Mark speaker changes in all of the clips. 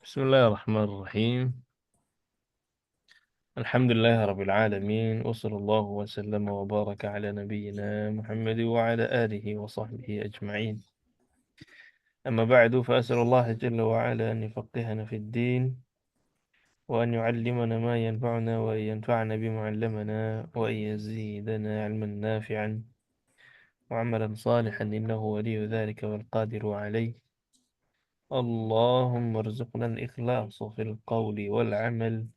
Speaker 1: Bismillahirrahmanirrahim. Alhamdulillah rabbil alamin wa sallallahu wa sallama wa baraka ala nabiyyina Muhammad wa ala alihi wa sahbihi ajma'in. Amma ba'du fa as'alullah jalla wa ala an yufaqqihana fid din wa an yu'allimana ma yanfa'una wa an yanfa'ana bima 'allamana wa an yazidana 'ilman nafi'an wa 'amalan salihan innahu waliyyu dhalika wal qadiru 'alayh. Allahumma arzuqna al-ikhlasa fil qawli wal 'amal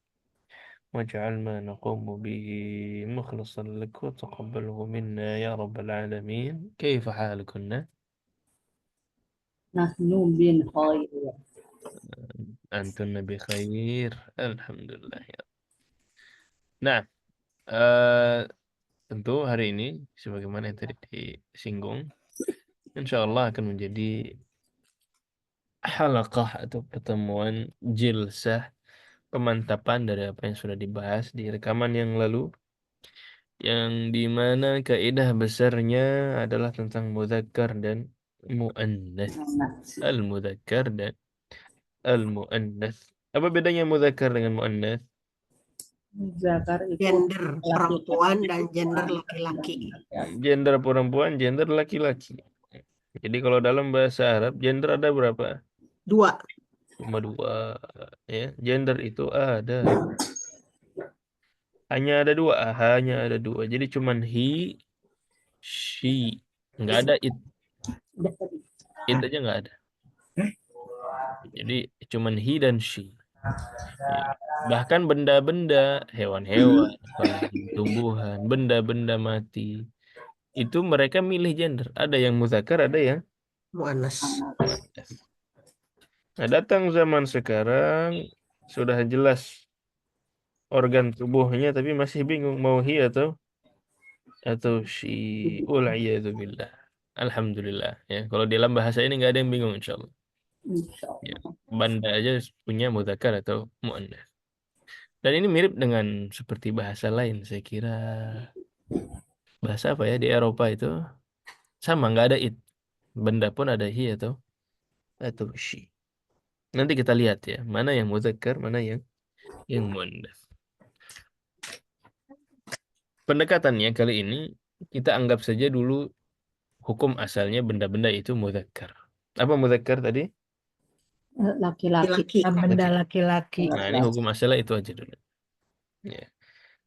Speaker 1: واجعل ما نقوم به مخلصا لك وتقبله منا يا رب العالمين. كيف حالكن؟
Speaker 2: نحن بخير.
Speaker 1: أنتن بخير الحمد لله ya. Nah, eh, tentu hari ini sebagaimana yang tadi disinggung, insya Allah akan menjadi halaqah atau pertemuan jilsah pemantapan dari apa yang sudah dibahas di rekaman yang lalu, yang dimana kaidah besarnya adalah tentang mudzakkar dan muannats. Al-mudzakkar dan al-muannats. Apa bedanya mudzakkar dengan muannats?
Speaker 2: Zakar itu
Speaker 3: Gender perempuan dan
Speaker 2: laki-laki.
Speaker 3: gender laki-laki.
Speaker 1: Gender perempuan, gender laki-laki. Jadi kalau dalam bahasa Arab, gender ada berapa?
Speaker 3: 2.
Speaker 1: Cuma 2. Ya, gender itu ada. Hanya ada 2. Hanya ada 2. Jadi cuman he, she. Nggak ada it. It aja nggak ada. Jadi cuman he dan she. Ya. Bahkan benda-benda, hewan-hewan, apalagi tumbuhan, benda-benda mati, itu mereka milih gender. Ada yang muzakkar, ada yang
Speaker 3: Muannas.
Speaker 1: muannas. Nah, datang zaman sekarang sudah jelas organ tubuhnya, tapi masih bingung mau hi atau she. Billah. Alhamdulillah. Ya, kalau di dalam bahasa ini nggak ada yang bingung, insya Allah. Ya, banda aja punya muzakkar atau muannas. Dan ini mirip dengan seperti bahasa lain, saya kira. Bahasa apa ya di Eropa itu sama, nggak ada it. Benda pun ada hi atau she. Nanti kita lihat ya, mana yang muzakkar, mana yang muannas. Pendekatannya kali ini kita anggap saja dulu hukum asalnya benda-benda itu muzakkar. Apa muzakkar tadi?
Speaker 2: Laki-laki.
Speaker 3: Laki.
Speaker 2: Benda laki-laki.
Speaker 1: Nah, ini hukum asalnya itu aja dulu. Ya.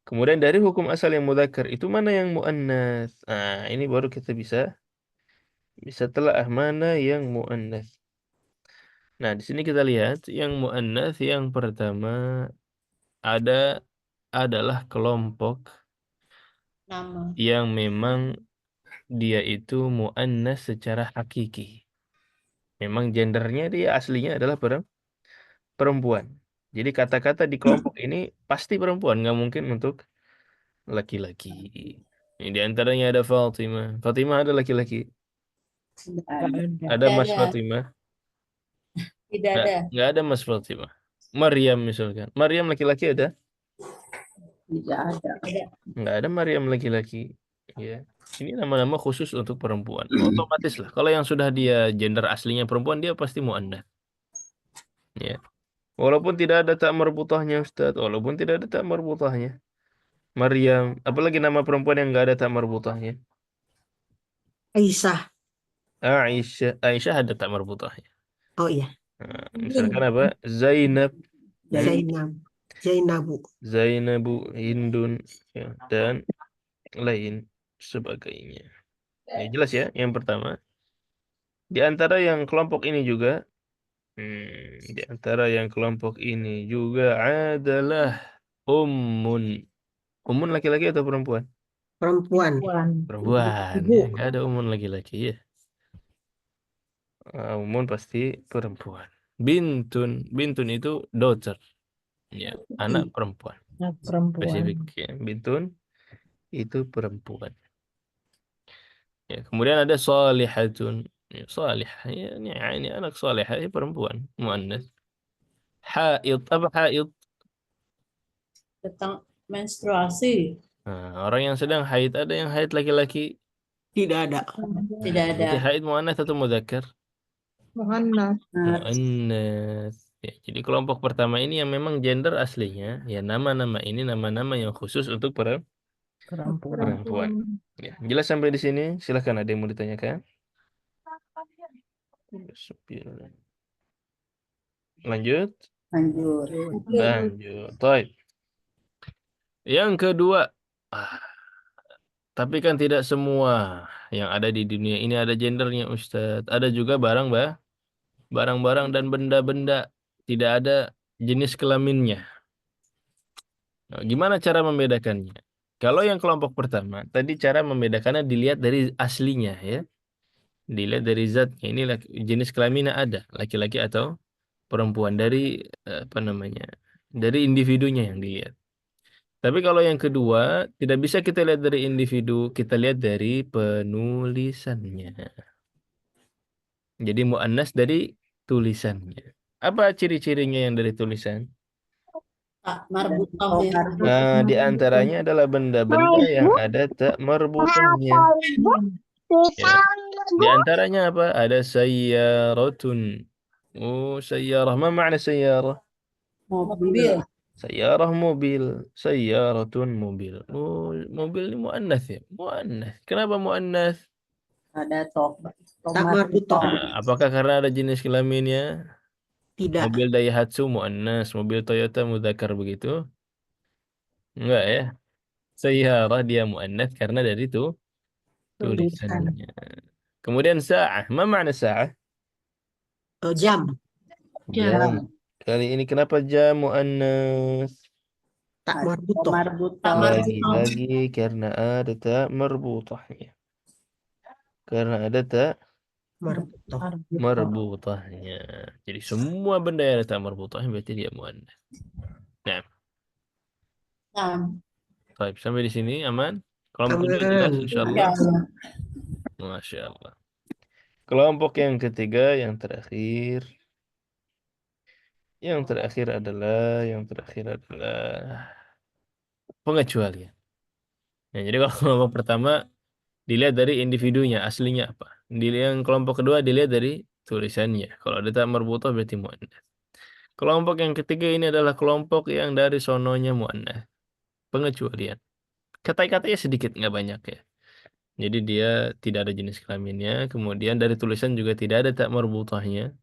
Speaker 1: Kemudian dari hukum asal yang muzakkar itu mana yang muannas? Nah, ini baru kita bisa telah mana yang muannas. Nah, di sini kita lihat yang muannas yang pertama adalah kelompok
Speaker 2: Nama.
Speaker 1: yang memang dia itu muannas secara hakiki. Memang gendernya dia aslinya adalah perempuan. Jadi kata-kata di kelompok ini pasti perempuan, nggak mungkin untuk laki-laki. Ini di antaranya ada Fatimah. Fatimah ada laki-laki. Ada Mas Fatimah.
Speaker 2: Tidak ada.
Speaker 1: Nggak ada Mas Fatimah. Maryam misalkan. Maryam laki-laki ada?
Speaker 2: Tidak ada.
Speaker 1: Nggak ada Maryam laki-laki. Ya. Ini nama-nama khusus untuk perempuan. Otomatis lah. Kalau yang sudah dia gender aslinya perempuan, dia pasti muannas. Ya. Walaupun tidak ada tak marbutahnya Ustaz. Walaupun tidak ada tak marbutahnya. Maryam. Apalagi nama perempuan yang nggak ada tak marbutahnya.
Speaker 3: Aisyah.
Speaker 1: Aisyah. Aisyah ada tak marbutahnya.
Speaker 3: Oh iya.
Speaker 1: Nah, misalkan apa? Zainab.
Speaker 3: Zainab. Zainabu.
Speaker 1: Zainabu, Hindun, ya, dan lain sebagainya. Ya, jelas ya. Yang pertama, di antara yang kelompok ini juga, di antara yang kelompok ini juga adalah ummun. Ummun laki-laki atau perempuan?
Speaker 3: Perempuan.
Speaker 1: Perempuan.
Speaker 3: Ibu.
Speaker 1: Ya, nggak ada ummun laki-laki ya. Ummun pasti perempuan. Bintun, bintun itu daughter, ya, anak perempuan. Spesifik ya. Bintun itu perempuan. Ya, kemudian ada salihatun. Ya, salihah ya, ini anak salihah ya, perempuan, muannas. Haid, apa haid?
Speaker 2: Tentang menstruasi.
Speaker 1: Nah, orang yang sedang haid, ada yang haid laki-laki.
Speaker 3: Tidak ada.
Speaker 2: Tidak ada.
Speaker 1: Berarti haid muannas atau mudzakkar?
Speaker 2: Muannas.
Speaker 1: Muannas. Ya, jadi kelompok pertama ini yang memang gender aslinya, ya nama-nama ini nama-nama yang khusus untuk perempuan. Ya, jelas sampai di sini. Silahkan ada yang mau ditanyakan. Lanjut.
Speaker 2: Lanjut.
Speaker 1: Lanjut. Baik. Yang kedua, ah, tapi kan tidak semua yang ada di dunia ini ada gendernya, Ustadz. Ada juga barang-barang dan benda-benda tidak ada jenis kelaminnya. Nah, gimana cara membedakannya? Kalau yang kelompok pertama, tadi cara membedakannya dilihat dari aslinya ya. Dilihat dari zatnya. Ini jenis kelaminnya ada, laki-laki atau perempuan dari apa namanya? Dari individunya yang dilihat. Tapi kalau yang kedua, tidak bisa kita lihat dari individu, kita lihat dari penulisannya. Jadi muannas dari tulisannya. Apa ciri-cirinya yang dari tulisan?
Speaker 2: Tak marbutah ya.
Speaker 1: Nah, di antaranya adalah benda-benda yang ada tak marbutahnya. Ya. Di antaranya apa? Ada sayyaratun. Oh, sayyarah. Ma makna sayyarah?
Speaker 2: Mobil.
Speaker 1: Sayyarah mobil. Sayyaratun mobil. Oh, mobil ini muannas ya? Muannas. Kenapa muannas?
Speaker 2: Ada
Speaker 3: Tak marbutoh.
Speaker 1: Nah, apakah karena ada jenis kelaminnya?
Speaker 3: Tidak.
Speaker 1: Mobil Daihatsu muannas, mobil Toyota mudzakkar begitu? Enggak ya. Sayyarah dia muannas karena dari itu tulisannya. Kemudian sa'ah. Ma makna sa'ah?
Speaker 3: Jam.
Speaker 1: Jam. Kali ini kenapa jam muannas?
Speaker 3: Tak marbutoh.
Speaker 2: Tak
Speaker 1: Lagi-lagi karena ada tak marbutahnya. Karena ada tak
Speaker 3: Marbutoh.
Speaker 1: marbutahnya. Jadi semua benda yang ada tak marbutahnya berarti dia muannas. Nah,
Speaker 2: Nah,
Speaker 1: baik, sampai di sini aman. Kelompok kedua jelas
Speaker 3: Aman.
Speaker 1: insyaallah.
Speaker 2: ya.
Speaker 1: Masya Allah. Kelompok yang ketiga, yang terakhir adalah pengecualian. Nah, jadi kalau kelompok pertama dilihat dari individunya, aslinya apa. Yang kelompok kedua dilihat dari tulisannya. Kalau ada tak marbutah berarti muannas. Kelompok yang ketiga ini adalah kelompok yang dari sononya muannas. Pengecualian. Kata-katanya sedikit, nggak banyak ya. Jadi dia tidak ada jenis kelaminnya. Kemudian dari tulisan juga tidak ada tak marbutahnya.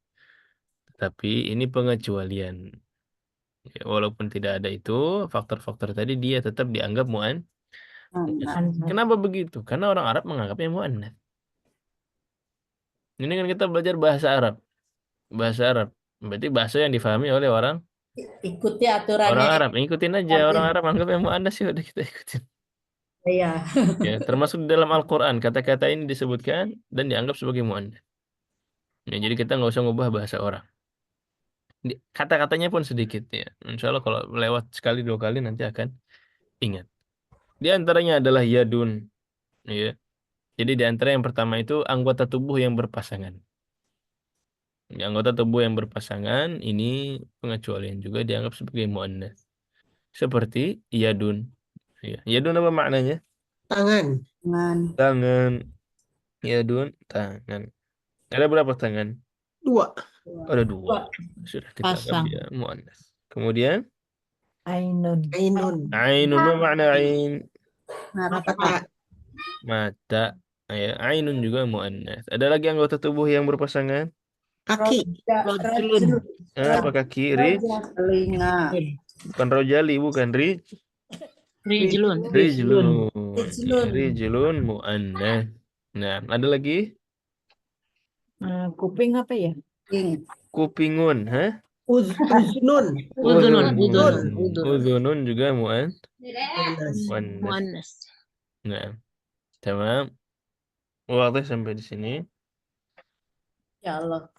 Speaker 1: Tapi ini pengecualian. Ya, walaupun tidak ada itu, faktor-faktor tadi dia tetap dianggap muannas. Kenapa begitu? Karena orang Arab menganggapnya muannas. Ini kan kita belajar bahasa Arab. Bahasa Arab. Berarti bahasa yang difahami oleh orang
Speaker 2: Ikuti aturannya.
Speaker 1: Arab. Ikutin aja orang Arab anggapnya muannas ya udah kita ikutin.
Speaker 2: Iya.
Speaker 1: Ya, termasuk di dalam Al-Qur'an kata-kata ini disebutkan dan dianggap sebagai muannas. Ya, jadi kita nggak usah ngubah bahasa orang. Kata-katanya pun sedikit ya. Insya Allah kalau lewat sekali dua kali nanti akan ingat. Di antaranya adalah yadun. Ya. Jadi di antara yang pertama itu anggota tubuh yang berpasangan. Ya, anggota tubuh yang berpasangan ini pengecualian juga dianggap sebagai muannas. Seperti yadun. Ya. Yadun apa maknanya?
Speaker 3: Tangan.
Speaker 2: Dengan
Speaker 1: Tangan. Yadun, tangan. Ada berapa tangan?
Speaker 3: 2.
Speaker 1: Ada dua. Sudah kita anggap
Speaker 2: pasang.
Speaker 1: dia muannas. Kemudian
Speaker 3: Ainun.
Speaker 1: ainun, apa makna ain?
Speaker 2: Mata.
Speaker 1: Mata. Ya, ainun juga muannas. Ada lagi anggota tubuh yang berpasangan?
Speaker 3: Kaki.
Speaker 2: Rajul.
Speaker 1: Apa kaki?
Speaker 2: Telinga.
Speaker 1: Bukan rojali, bukan
Speaker 4: Rijlun.
Speaker 1: rijlun.
Speaker 2: Rijlun.
Speaker 1: Rijlun muannas. Nah, ada lagi?
Speaker 4: Kuping apa ya?
Speaker 2: Ing.
Speaker 1: Kupingun, hah?
Speaker 3: Uznun.
Speaker 4: Udhunun.
Speaker 1: Udhunun juga muannas.
Speaker 4: Muannas.
Speaker 1: Nah, tamam. Wadah sampai di sini.
Speaker 2: Ya Allah.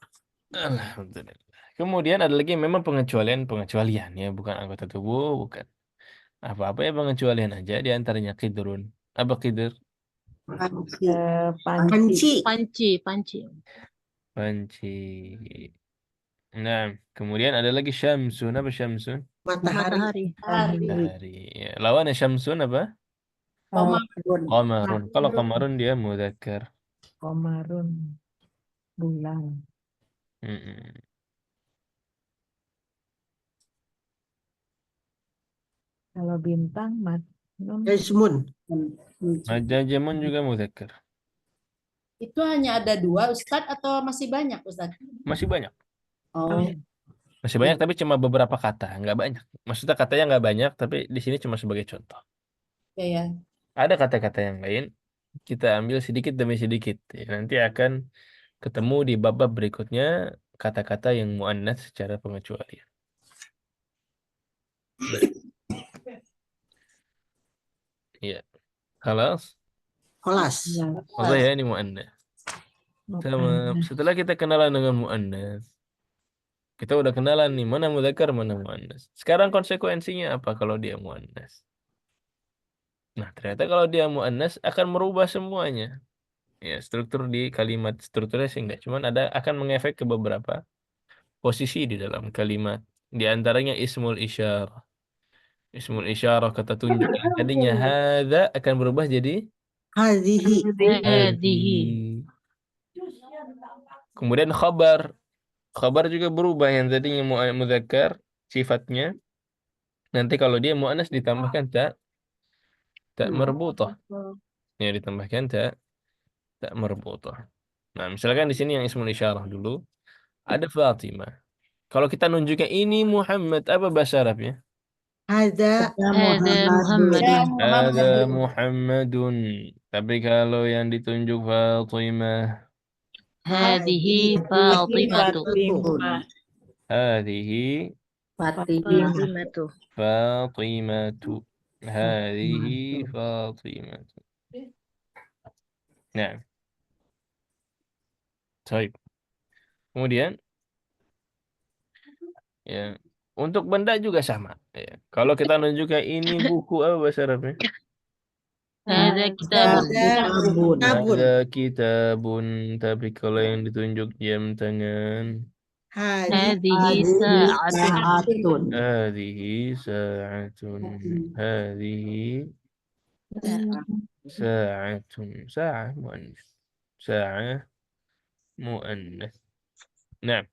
Speaker 1: Alhamdulillah. Kemudian ada lagi yang memang pengecualian ya, bukan anggota tubuh, bukan apa-apa ya, pengecualian aja. Di antaranya kidrun. Apa kidr?
Speaker 2: Panci.
Speaker 3: Panci.
Speaker 4: Panci.
Speaker 1: Panci. Nah, kemudian ada lagi syamsun. Apa syamsun?
Speaker 3: Matahari.
Speaker 1: Matahari. Ya. Lawannya syamsun apa?
Speaker 2: Komarun.
Speaker 1: Qamarun. Kalau qamarun dia mudzakkar.
Speaker 4: Komarun. Bulan.
Speaker 1: Mm-mm.
Speaker 5: Kalau bintang, Majnun.
Speaker 3: Najmun.
Speaker 1: Najamun juga mudzakkar.
Speaker 2: Itu hanya ada 2 Ustadz atau masih banyak Ustadz?
Speaker 1: Masih banyak.
Speaker 2: Oh,
Speaker 1: Masih banyak tapi cuma beberapa kata, nggak banyak. Maksudnya katanya nggak banyak, tapi di sini cuma sebagai contoh.
Speaker 2: ya ya.
Speaker 1: Ada kata-kata yang lain, kita ambil sedikit demi sedikit. Ya, nanti akan ketemu di bab-bab berikutnya kata-kata yang muannats secara pengecualian. Iya. Halas.
Speaker 3: Kholas.
Speaker 5: Ya,
Speaker 1: Allah ya ini muannats. Sama,
Speaker 5: mu'annas.
Speaker 1: setelah kita kenalan dengan muannats, kita udah kenalan nih mana mudzakkar mana muannats. Sekarang konsekuensinya apa kalau dia muannats? Nah, ternyata kalau dia muannats akan merubah semuanya. Ya, struktur di kalimat strukturnya sih enggak, cuman akan mengefek ke beberapa posisi di dalam kalimat. Di antaranya ismul isyarah. Ismul isyarah kata tunjuk yang tadinya hadza akan berubah jadi
Speaker 3: Hadhihi.
Speaker 4: Hadhihi.
Speaker 1: hadhihi. Kemudian khabar. Khabar juga berubah yang tadinya mudzakkar sifatnya. Nanti kalau dia muannas ditambahkan tak marbutah. Ya ditambahkan tak marbutah. Nah, misalkan di sini yang ismul isyarah dulu ada Fatimah. Kalau kita nunjuknya ini Muhammad, apa bahasa Arabnya?
Speaker 3: Hadza
Speaker 4: Hadza Muhammadun.
Speaker 2: Ya,
Speaker 1: Ada
Speaker 2: Muhammad.
Speaker 1: Muhammadun. Tapi kalau yang ditunjuk Fatimah,
Speaker 4: Hadhihi Fatimatu.
Speaker 5: Fatimah.
Speaker 1: hadhihi
Speaker 2: Fatimah.
Speaker 4: Fatimatu.
Speaker 1: Fatimatu. Hadhihi Fatimatu. Nah, baik. Kemudian ya, untuk benda juga sama. Ya. Kalau kita nunjukkan ini buku apa bahasa Arabnya?
Speaker 4: Hadza kitabun.
Speaker 3: Kitabun.
Speaker 1: Ada kitabun. Tapi kalau yang ditunjuk jam tangan,
Speaker 4: Hadhihi sa'atun.
Speaker 3: Sa'atun.
Speaker 1: hadhihi sa'atun. Hadhihi sa'atun. Sa'ah muannas. Sa'ah muannas. Nah,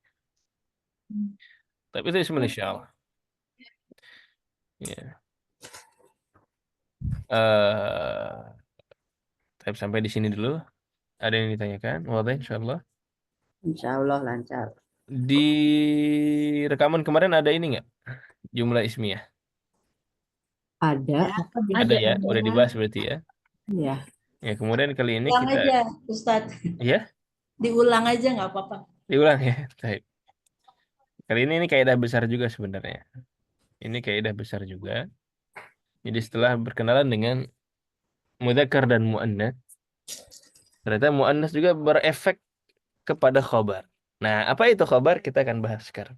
Speaker 1: tapi itu ismul isyarah. Ya. Tapi sampai di sini dulu. Ada yang ditanyakan? Wadah insyaallah.
Speaker 2: Insya Allah lancar.
Speaker 1: Di rekaman kemarin ada ini nggak? Jumlah ismiyah.
Speaker 2: Ada.
Speaker 1: Ada ya, udah dibahas berarti ya.
Speaker 2: Ya.
Speaker 1: Ya, kemudian kali ini
Speaker 2: Ulang
Speaker 1: kita
Speaker 2: aja, Ustadz.
Speaker 1: ya,
Speaker 2: Diulang aja nggak apa-apa.
Speaker 1: diulang ya. Baik. Kali ini kaidah besar juga sebenarnya. Ini kaidah besar juga. Jadi setelah berkenalan dengan mudzakkar dan muannats, ternyata muannats juga berefek kepada khabar. Nah, apa itu khabar? Kita akan bahas sekarang.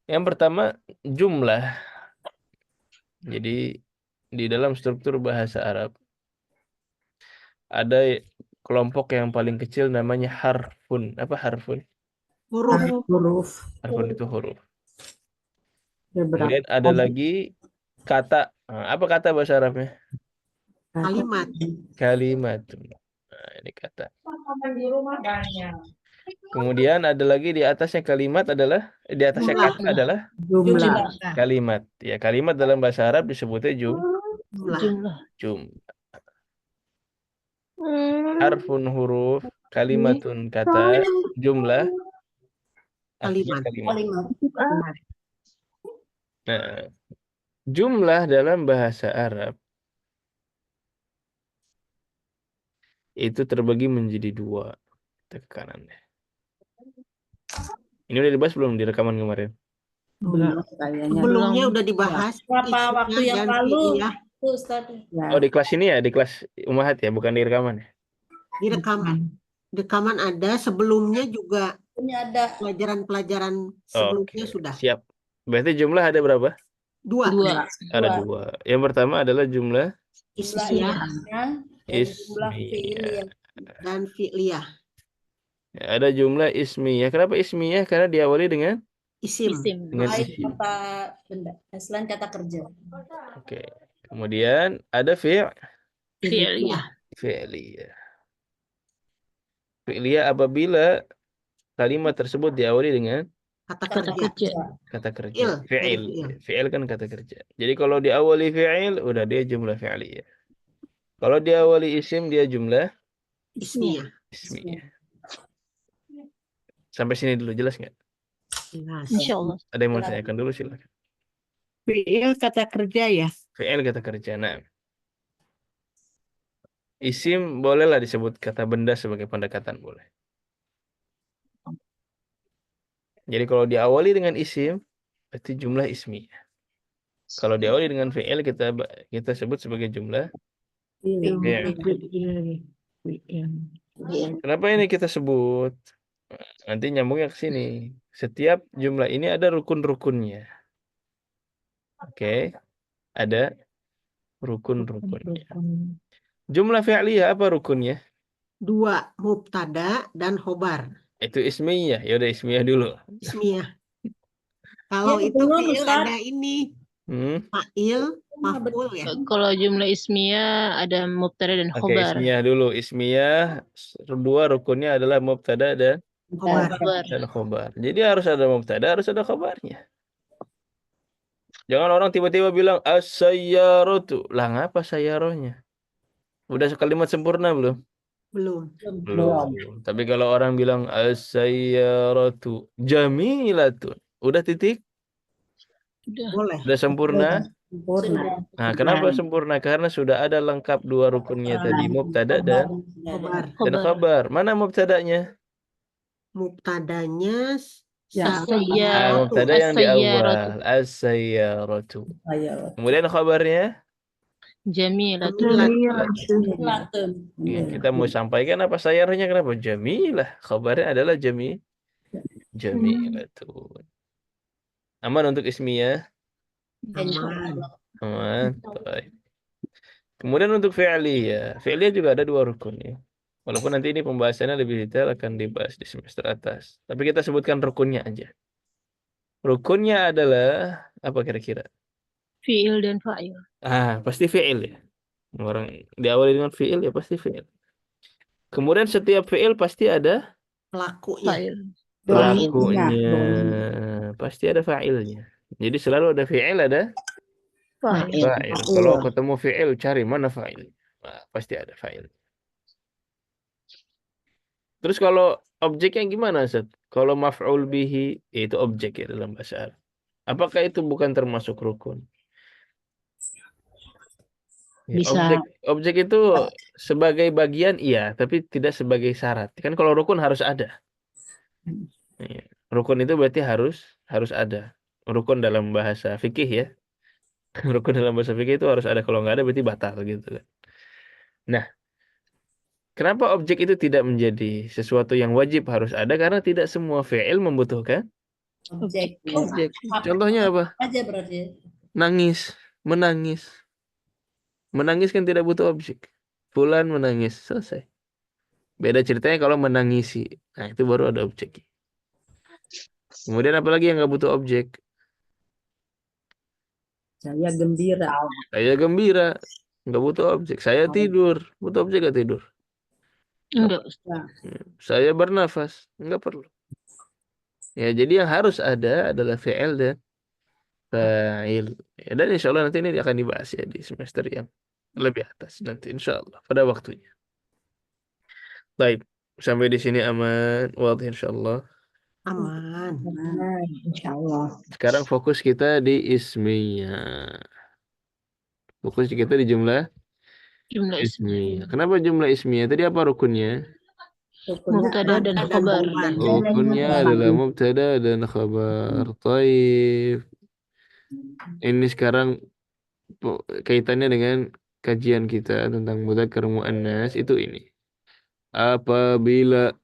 Speaker 1: Yang pertama, jumlah. Jadi di dalam struktur bahasa Arab ada kelompok yang paling kecil namanya harfun. Apa harfun?
Speaker 3: Huruf.
Speaker 1: Harfun itu huruf.
Speaker 2: Beberapa.
Speaker 1: Kemudian ada lagi kata. Nah, apa kata bahasa Arabnya?
Speaker 3: Kalimat.
Speaker 1: Kalimat. Nah, ini kata. Kemudian ada lagi di atasnya kalimat adalah di atasnya
Speaker 3: Jumlah.
Speaker 1: kata adalah
Speaker 2: Jumlah.
Speaker 1: kalimat. Ya, kalimat dalam bahasa Arab disebutnya
Speaker 3: Jumlah.
Speaker 1: jumlah. Harfun huruf, kalimatun kata, jumlah artinya
Speaker 3: Kalimat.
Speaker 1: kalimat. Nah, jumlah dalam bahasa Arab itu terbagi menjadi 2. Kita ke kanan deh. Ini udah dibahas belum di rekaman kemarin?
Speaker 2: Belum kayaknya.
Speaker 3: Sebelumnya udah dibahas.
Speaker 2: Berapa waktu yang lalu?
Speaker 3: Ya,
Speaker 2: Tuh, Ustadz. Ya.
Speaker 1: Oh, di kelas ini ya, di kelas Ummahat ya, bukan di rekaman ya?
Speaker 3: di rekaman. Rekaman ada, sebelumnya juga
Speaker 2: Ini ada
Speaker 3: pelajaran-pelajaran sebelumnya
Speaker 1: Oke,
Speaker 3: sudah.
Speaker 1: siap. Berarti jumlah ada berapa?
Speaker 3: 2.
Speaker 1: Ada 2. Yang pertama adalah jumlah
Speaker 2: jumlah
Speaker 3: Ismiyah
Speaker 2: ismiyah dan jumlah
Speaker 1: ismiyah.
Speaker 2: fi'liyah.
Speaker 3: dan fi'liyah.
Speaker 1: Ya, ada jumlah ismiyah. Kenapa ismiyah? Karena diawali dengan
Speaker 3: Isim.
Speaker 1: dengan
Speaker 2: Selain
Speaker 1: isim.
Speaker 2: kata benda, selain kata kerja.
Speaker 1: Oke. Kemudian ada
Speaker 4: Fi'liyah.
Speaker 1: fi'liyah. Fi'liyah apabila kalimat tersebut diawali dengan
Speaker 3: Kata
Speaker 4: Kata
Speaker 3: kerja.
Speaker 4: kerja.
Speaker 1: Kata kerja.
Speaker 3: Fi'il, dari
Speaker 1: Fi'il.
Speaker 3: fi'il.
Speaker 1: Fi'il kan kata kerja. Jadi kalau diawali fi'il, udah dia jumlah fi'liyah. Kalau diawali isim, dia jumlah
Speaker 3: Ismiyah.
Speaker 1: ismiyah. Sampai sini dulu, jelas nggak?
Speaker 3: Jelas.
Speaker 4: Insya Allah.
Speaker 1: Ada yang mau tanyakan dulu, silakan.
Speaker 5: Fi'il kata kerja ya.
Speaker 1: Fi'il kata kerja. Nah, isim bolehlah disebut kata benda sebagai pendekatan, boleh. Jadi kalau diawali dengan isim, berarti jumlah ismiyah. Kalau diawali dengan fi'il, kita sebut sebagai jumlah fi'il. Kenapa ini kita sebut? Nanti nyambungnya ke sini. Setiap jumlah ini ada rukun-rukunnya. Oke, ada rukun-rukunnya. Jumlah fi'liyah apa rukunnya?
Speaker 3: 2 mubtada dan khobar.
Speaker 1: Itu ismiyah. Ya udah ismiyah dulu.
Speaker 3: Ismiyah. Kalau
Speaker 2: Ya,
Speaker 3: itu
Speaker 2: belum,
Speaker 3: fi'il
Speaker 2: Ustaz.
Speaker 3: ada ini.
Speaker 1: Hmm?
Speaker 3: Fa'il, maf'ul ya.
Speaker 4: Kalau jumlah ismiyah ada mubtada dan
Speaker 1: Oke,
Speaker 4: khobar.
Speaker 1: ismiyah dulu. Ismiyah, 2 rukunnya adalah mubtada dan
Speaker 3: Khobar.
Speaker 4: Khobar.
Speaker 1: khobar. Jadi harus ada mubtada, harus ada khobarnya. Jangan orang tiba-tiba bilang as-sayyaratu. Lah ngapa sayyarohnya? Udah sekalimat sempurna belum?
Speaker 3: Belum.
Speaker 1: Belum. Tapi kalau orang bilang as-sayyaratu jamilatun. Udah titik?
Speaker 4: Udah.
Speaker 3: Boleh.
Speaker 1: Udah sempurna?
Speaker 2: Sudah.
Speaker 1: Nah, kenapa sempurna? Karena sudah ada lengkap 2 rukunnya tadi, mubtada dan
Speaker 3: Khobar.
Speaker 4: Khobar.
Speaker 1: khabar. Mana mubtadanya?
Speaker 3: Mubtadanya
Speaker 4: As-sayyaratu.
Speaker 1: Mubtada yang di
Speaker 4: As-sayyaratu.
Speaker 1: awal, as-sayyaratu. Kemudian khabarnya?
Speaker 4: Jamilatun.
Speaker 2: Latun.
Speaker 1: Ya, kita mau sampaikan apa sayyarahnya, kenapa? Jamilah. Khabarnya adalah jamilatun. Aman untuk ismiyah?
Speaker 3: aman.
Speaker 1: Aman. Baik. Kemudian untuk fi'liyah. Fi'liyah juga ada 2 rukun ya. Walaupun nanti ini pembahasannya lebih detail akan dibahas di semester atas. Tapi kita sebutkan rukunnya aja. Rukunnya adalah apa kira-kira?
Speaker 4: Fi'il dan fa'il.
Speaker 1: Pasti fi'il ya. Orang diawali dengan fi'il ya pasti fi'il. Kemudian setiap fi'il pasti ada
Speaker 3: Pelakunya.
Speaker 4: Fa'il.
Speaker 1: pelakunya. Pasti ada fa'ilnya. Jadi selalu ada fi'il, ada
Speaker 4: Fa'il.
Speaker 1: fa'il. Kalau ketemu fi'il, cari mana fa'il. Nah, pasti ada fa'il. Terus kalau objeknya gimana, Ustaz? Kalau maf'ul bihi, itu objek ya dalam bahasa Arab. Apakah itu bukan termasuk rukun? Ya,
Speaker 4: Bisa.
Speaker 1: objek itu sebagai bagian iya, tapi tidak sebagai syarat. Kan kalau rukun harus ada. Ya, rukun itu berarti harus ada. Rukun dalam bahasa fikih ya. Rukun dalam bahasa fikih itu harus ada, kalau nggak ada berarti batal gitu kan. Nah, kenapa objek itu tidak menjadi sesuatu yang wajib harus ada? Karena tidak semua fi'il membutuhkan
Speaker 2: Objek.
Speaker 1: objek. Contohnya apa?
Speaker 2: Aja berarti.
Speaker 1: Nangis, menangis. Menangis kan tidak butuh objek. Fulan menangis, selesai. Beda ceritanya kalau menangisi. Nah, itu baru ada objek. Kemudian apalagi yang nggak butuh objek?
Speaker 5: Saya gembira.
Speaker 1: Saya gembira, nggak butuh objek. Saya tidur, butuh objek nggak tidur?
Speaker 4: Enggak.
Speaker 1: Saya bernafas, nggak perlu. Ya, jadi yang harus ada adalah fi'il dan fa'il. Ya, dan insya Allah nanti ini akan dibahas ya di semester yang lebih atas nanti insya Allah pada waktunya. Baik, sampai di sini aman, wadih insya Allah.
Speaker 3: Aman.
Speaker 5: Insya Allah.
Speaker 1: Sekarang fokus kita di ismiyah. Fokus kita di jumlah
Speaker 4: Jumlah
Speaker 1: ismiyah. Kenapa jumlah ismiyah? Tadi apa rukunnya?
Speaker 4: mubtada dan khobar.
Speaker 1: Rukunnya adalah mubtada dan khabar. Taib. Ini sekarang kaitannya dengan kajian kita tentang mudzakkar muannas itu ini. Apabila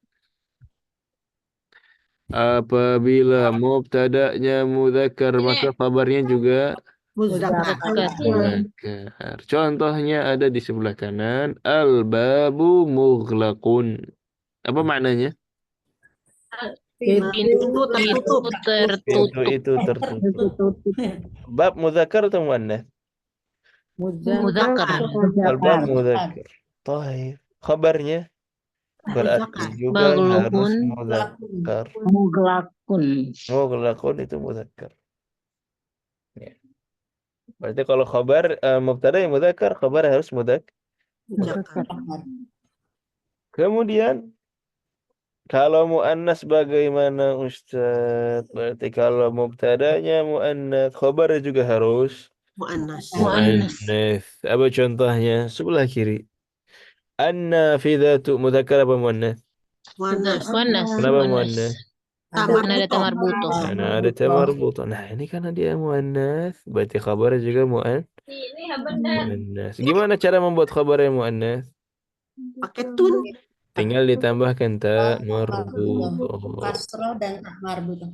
Speaker 1: mubtada'nya mudzakkar maka khabarnya juga
Speaker 3: Muzakkar.
Speaker 1: mudzakkar. Contohnya ada di sebelah kanan, al-babu mughlaqun. Apa maknanya?
Speaker 4: Pintu tertutup.
Speaker 1: Itu tertutup. Bab mudzakkar atau muannas?
Speaker 4: Mudzakkar.
Speaker 1: Al-bab mudzakkar. Taib. Khabarnya berarti
Speaker 3: Muzakkar.
Speaker 1: juga harus
Speaker 4: Maglukun.
Speaker 1: mudzakkar.
Speaker 5: Muglakun.
Speaker 1: Mughlaqun itu mudzakkar. Ya. Berarti kalau khabar mubtada yang mudzakkar, khabar harus
Speaker 3: Muzakkar.
Speaker 4: Muzakkar.
Speaker 1: Kemudian kalau muannas bagaimana Ustaz? Berarti kalau mubtadanya muannas, khabarnya juga harus
Speaker 3: Muannas.
Speaker 4: Muannas.
Speaker 1: muannas. Apa contohnya? Sebelah kiri. An-nafidhatu mudzakkar apa muannas?
Speaker 3: Muannas.
Speaker 4: Muannas.
Speaker 1: Kenapa
Speaker 4: Muannas.
Speaker 1: muannas?
Speaker 3: Tak
Speaker 4: Karena ada
Speaker 3: marbutoh.
Speaker 4: tamar butuh.
Speaker 1: Karena ada tamarbuth. Nah, ini karena dia muannas, berarti khabarnya juga muannas. Gimana cara membuat khabarnya muannas?
Speaker 3: Pakai tun.
Speaker 1: Tinggal ditambahkan ta marbutoh.
Speaker 2: Kasroh dan tak marbutoh.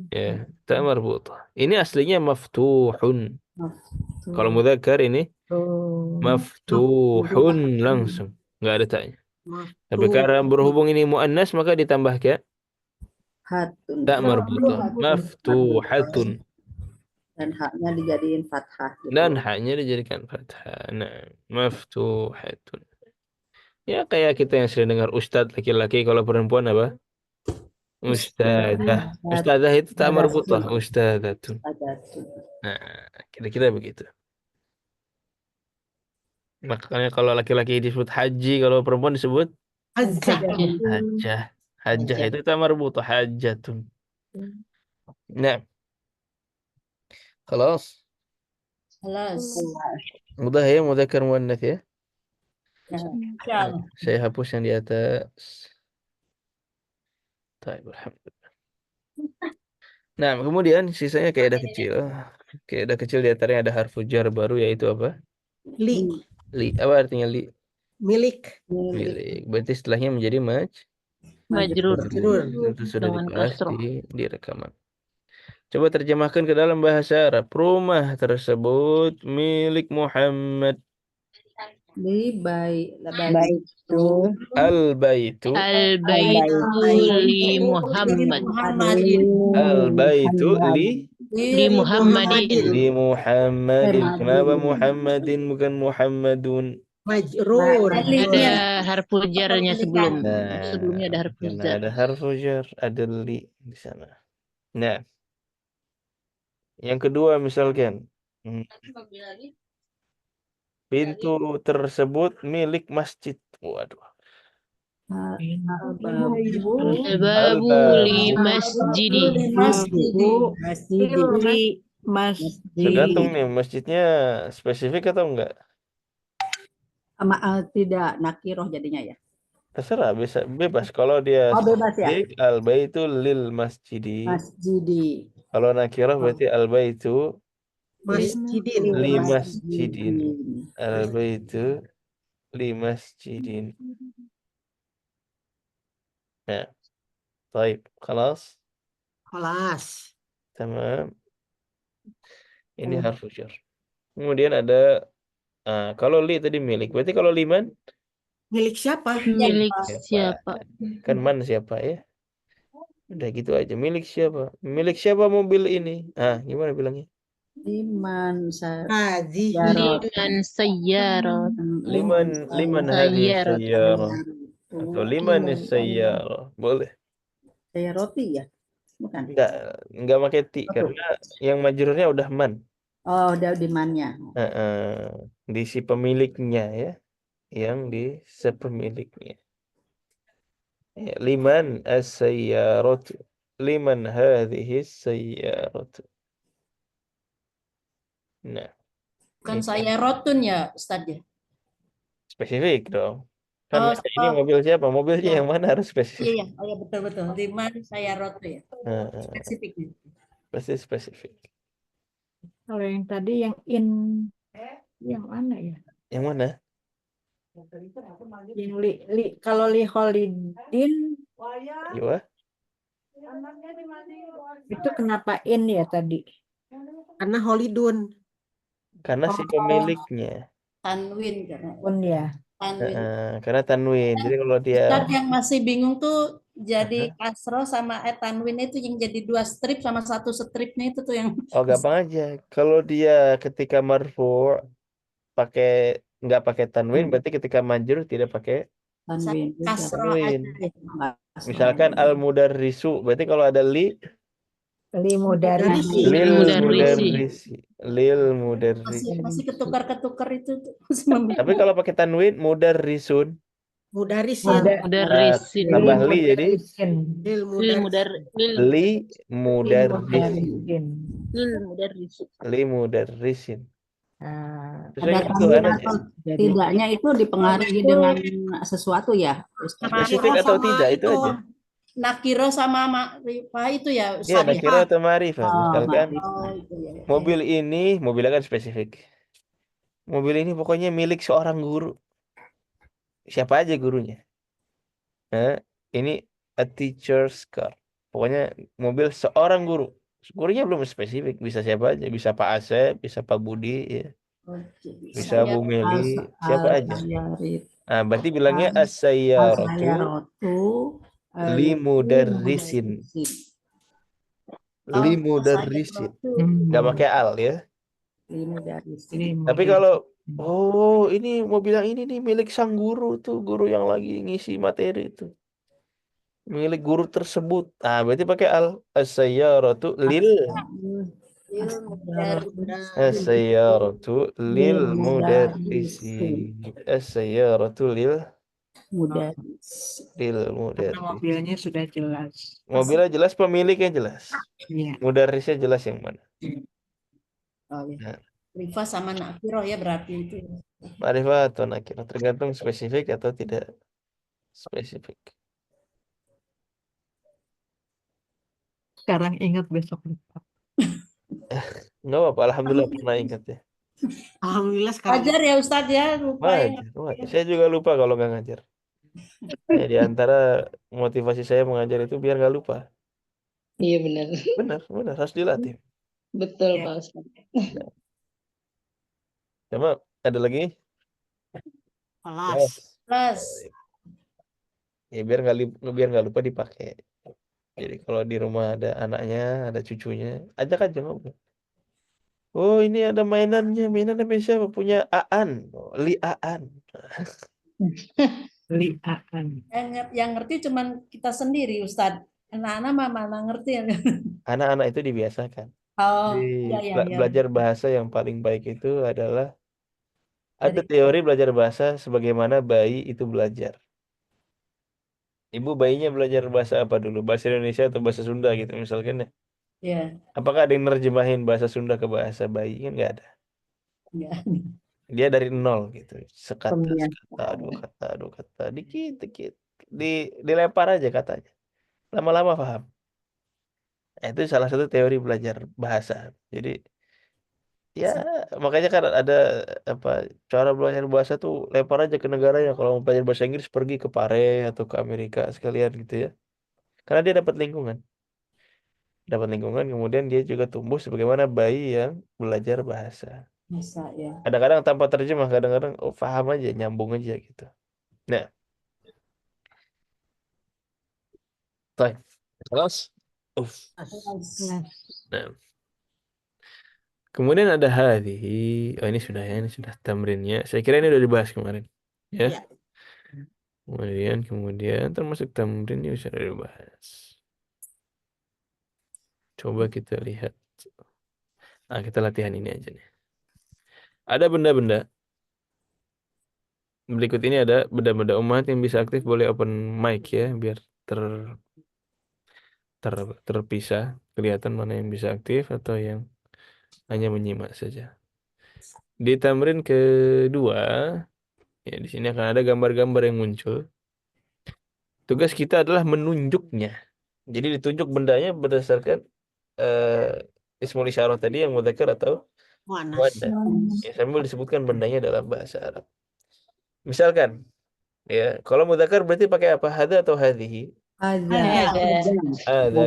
Speaker 1: Ya, ta marbutoh. Ini aslinya maftuhun. Kalau mudzakkar ini maftuhun langsung, nggak ada ta'nya. Tapi karena berhubung ini muannas maka ditambahkan
Speaker 5: Hatun.
Speaker 1: ta marbutoh, maftuhatun,
Speaker 5: Dan haknya dijadiin fathah. Gitu.
Speaker 1: dan haknya dijadikan fathah. Nah, maftuhatun. Ya kayak kita yang sering dengar ustadz laki-laki, kalau perempuan apa? Ustadzah. Ustadzah itu ta marbutoh, ustadzatun. Nah, kira-kira begitu. Makanya kalau laki-laki disebut haji, kalau perempuan disebut
Speaker 3: Hajjah.
Speaker 1: hajjah. Hajjah itu ta marbutoh, hajjatun. Nah, خلاص
Speaker 2: Jelas.
Speaker 1: mudah ya, mudzakkar muannats ya.
Speaker 2: Insyaallah.
Speaker 1: Saya hapus yang di atas. Baik, alhamdulillah. Nah, kemudian sisanya kaidah kecil. Kaidah kecil di antaranya ada harfu jar baru, yaitu apa?
Speaker 3: Li.
Speaker 1: Li. Apa artinya li?
Speaker 3: Milik.
Speaker 1: Milik. Berarti setelahnya menjadi
Speaker 4: Majrur.
Speaker 3: Majrur.
Speaker 1: Itu sudah
Speaker 4: Dengan
Speaker 1: dibahas
Speaker 4: kasroh.
Speaker 1: di rekaman. Coba terjemahkan ke dalam bahasa Arab. Rumah tersebut milik Muhammad.
Speaker 5: Baitu.
Speaker 1: Al-baitu.
Speaker 4: Al-baitu li Muhammad.
Speaker 1: Al-baitu
Speaker 4: Li Muhammadin.
Speaker 1: li Muhammadin. Kenapa Muhammadin bukan Muhammadun?
Speaker 3: Majrur.
Speaker 4: Ada harfu jarnya sebelum.
Speaker 1: Nah,
Speaker 4: Sebelumnya ada harfu
Speaker 1: karena
Speaker 4: jar.
Speaker 1: ada harfu jar, ada li di sana. Nah, yang kedua misalkan pintu tersebut milik masjid. Waduh.
Speaker 4: Al-babu li masjidi.
Speaker 1: Tergantung nih masjidnya spesifik atau enggak.
Speaker 5: Tidak nakiroh jadinya ya.
Speaker 1: Terserah, bisa bebas. Kalau dia
Speaker 5: Bebas ya.
Speaker 1: spesifik, al-baitu lil masjidi.
Speaker 5: Masjidi.
Speaker 1: Kalau nakirah berarti al-baitu
Speaker 3: Masjidin.
Speaker 1: li masjidin. Al-baitu li masjidin. Nah, baik, خلاص.
Speaker 3: Kelas.
Speaker 1: Tamam. Ini harfu jar. Kemudian ada kalau li tadi milik. Berarti kalau liman
Speaker 3: Milik siapa?
Speaker 4: Milik siapa?
Speaker 1: kan man siapa ya? Udah gitu aja. Milik siapa? Milik siapa mobil ini? Gimana bilangnya?
Speaker 5: Liman
Speaker 3: Hazi.
Speaker 4: Liman sayyarat.
Speaker 1: Liman hadhihi
Speaker 4: Sayyarat.
Speaker 1: sayyarah. Atau liman sayyarah. Boleh.
Speaker 5: Saya roti ya? Bukan.
Speaker 1: Enggak pakai ti karena yang majrurnya udah man.
Speaker 5: Oh, udah di mannya.
Speaker 1: Di si pemiliknya ya. Yang di sepemiliknya. Ya, liman as-sayyaratu. Liman hadhihi sayyaratu. Nah,
Speaker 2: Bukan saya rotun ya, Ustaz ya.
Speaker 1: spesifik dong. Kan
Speaker 2: Oh,
Speaker 1: ini mobil siapa? Mobilnya yang mana harus spesifik.
Speaker 2: Iya, betul. Liman saya rotu ya. Spesifik.
Speaker 1: Pasti spesifik.
Speaker 5: Kalau yang tadi yang in yang mana ya?
Speaker 1: Yang mana?
Speaker 5: Yang kalau li holidin
Speaker 1: Iya.
Speaker 5: itu kenapa in ya tadi?
Speaker 3: Karena holidun.
Speaker 1: Karena si pemiliknya.
Speaker 2: Tanwin karena
Speaker 5: Un ya.
Speaker 2: tanwin.
Speaker 1: Karena tanwin. Jadi kalau dia
Speaker 2: Ustaz yang masih bingung tuh jadi kasro sama tanwin itu yang jadi 2 strip sama 1 stripnya itu tuh yang
Speaker 1: gampang aja. Kalau dia ketika marfu nggak pakai tanwin, berarti ketika majrur tidak pakai
Speaker 6: Tanwin juga.
Speaker 2: Kasroh aja
Speaker 1: Tanwin.
Speaker 2: deh.
Speaker 1: Misalkan al-mudarrisu, berarti kalau ada li,
Speaker 3: Mudarrisi.
Speaker 1: lil
Speaker 4: Mudarrisi.
Speaker 1: mudarrisi. Lil mudarrisi.
Speaker 2: Masih ketukar-ketukar itu tuh. Masih membingungkan.
Speaker 1: Tapi kalau pakai tanwin, mudarrisun.
Speaker 3: Mudarrisin.
Speaker 4: Mudarrisin.
Speaker 1: Tambah li jadi
Speaker 3: Lil
Speaker 4: Lil
Speaker 3: mudarrisin.
Speaker 1: li mudarrisin.
Speaker 4: Lil mudarrisi.
Speaker 1: Li mudarrisin. Sesuai
Speaker 6: Ada
Speaker 1: kebutuhan
Speaker 6: tanwin
Speaker 1: aja.
Speaker 6: atau tidaknya itu dipengaruhi dengan sesuatu ya, Ustaz?
Speaker 1: Spesifik
Speaker 3: Nakiro
Speaker 1: atau
Speaker 3: sama
Speaker 1: tidak, itu aja.
Speaker 2: Nakiro sama makrifah itu ya
Speaker 1: Iya,
Speaker 2: Ustaz ya?
Speaker 1: nakira atau ma'rifah.
Speaker 6: Oh,
Speaker 1: Misalkan
Speaker 6: ma'rifah.
Speaker 2: Itu ya.
Speaker 1: mobil ini, mobilnya kan spesifik. Mobil ini pokoknya milik seorang guru. Siapa aja gurunya? Nah, ini a teacher's car. Pokoknya mobil seorang guru. Gurunya belum spesifik, bisa siapa aja, bisa Pak Asep, bisa Pak Budi, ya.
Speaker 2: Oke,
Speaker 1: Bisa Bu Meli, siapa aja.
Speaker 6: Al-Sayarit.
Speaker 1: Nah, berarti bilangnya as-sayyaratu
Speaker 6: Al-Sayarotu.
Speaker 1: limudarrisin. Limudarrisin. Gak pakai al ya.
Speaker 6: Limudarrisin.
Speaker 1: Tapi kalau ini mobil yang ini nih milik sang guru tuh, guru yang lagi ngisi materi itu. Milik guru tersebut. Ah, berarti pakai al. As-sayyaratu lil as-sayyaratu lil mudarrisi. As-sayyaratu lil
Speaker 6: Mudarris.
Speaker 1: mudarris.
Speaker 5: Mobilnya sudah jelas.
Speaker 1: Mobilnya jelas, pemiliknya jelas.
Speaker 5: Iya.
Speaker 1: Mudarrisnya jelas yang mana?
Speaker 2: Oh, ya.
Speaker 1: Nah.
Speaker 2: Rifah sama nakiro ya berarti itu.
Speaker 1: Ma'rifah atau nakirah, tergantung spesifik atau tidak spesifik.
Speaker 5: Sekarang ingat besok lupa.
Speaker 1: Enggak apa-apa, alhamdulillah pernah ingat ya.
Speaker 3: Alhamdulillah sekarang.
Speaker 2: Wajar ya Ustadz ya, lupa ya.
Speaker 1: Wajar. Saya juga lupa kalau nggak ngajar. Ya, di antara motivasi saya mengajar itu biar nggak lupa.
Speaker 7: Iya benar.
Speaker 1: Benar, harus dilatih.
Speaker 7: Betul Pak Ustaz.
Speaker 1: Coba ada lagi?
Speaker 3: Kelas.
Speaker 2: Plus.
Speaker 1: Ya biar nggak lupa dipakai. Jadi kalau di rumah ada anaknya, ada cucunya, ajak aja ngobrol. Oh, ini ada mainannya siapa? Punya Aan. Oh, Li Aan.
Speaker 5: Liaan.
Speaker 2: Yang ngerti cuman kita sendiri Ustadz. Anak-anak mana ngerti ya.
Speaker 1: Anak-anak itu dibiasakan.
Speaker 2: Oh,
Speaker 1: Jadi,
Speaker 2: ya.
Speaker 1: belajar bahasa yang paling baik itu adalah ada teori belajar bahasa sebagaimana bayi itu belajar. Ibu bayinya belajar bahasa apa dulu? Bahasa Indonesia atau bahasa Sunda gitu misalkan ya.
Speaker 2: Iya.
Speaker 1: Apakah ada yang nerjemahin bahasa Sunda ke bahasa bayi? Kan nggak ada.
Speaker 2: Iya.
Speaker 1: Dia dari nol gitu. Sekata, dua kata, dikit. Dilempar aja katanya. Lama-lama paham. Nah, itu salah satu teori belajar bahasa. Jadi ya makanya kan ada cara belajar bahasa tuh lempar aja ke negaranya. Kalau mau belajar bahasa Inggris pergi ke Pare atau ke Amerika sekalian gitu ya. Karena dia dapat lingkungan. Kemudian dia juga tumbuh sebagaimana bayi yang belajar bahasa.
Speaker 2: Masa ya.
Speaker 1: Kadang-kadang tanpa terjemah, kadang-kadang paham aja, nyambung aja gitu. Nah. Baik. Terus. Nah. Kemudian ada hadhihi. Oh, ini sudah tamrinnya. Saya kira ini udah dibahas kemarin. Ya. Kemudian termasuk tamrin ini sudah dibahas. Coba kita lihat. Nah, kita latihan ini aja nih. Ada benda-benda. Berikut ini ada benda-benda ummahat yang bisa aktif, boleh open mic ya, biar terpisah, kelihatan mana yang bisa aktif atau yang hanya menyimak saja. Di tamrin kedua, ya di sini akan ada gambar-gambar yang muncul. Tugas kita adalah menunjuknya. Jadi ditunjuk bendanya berdasarkan ismul isyarah tadi yang mudzakkar atau muannas. Ya, sambil disebutkan bendanya dalam bahasa Arab. Misalkan, ya, kalau mudzakkar berarti pakai apa? Hadza atau hadhihi? Hadza.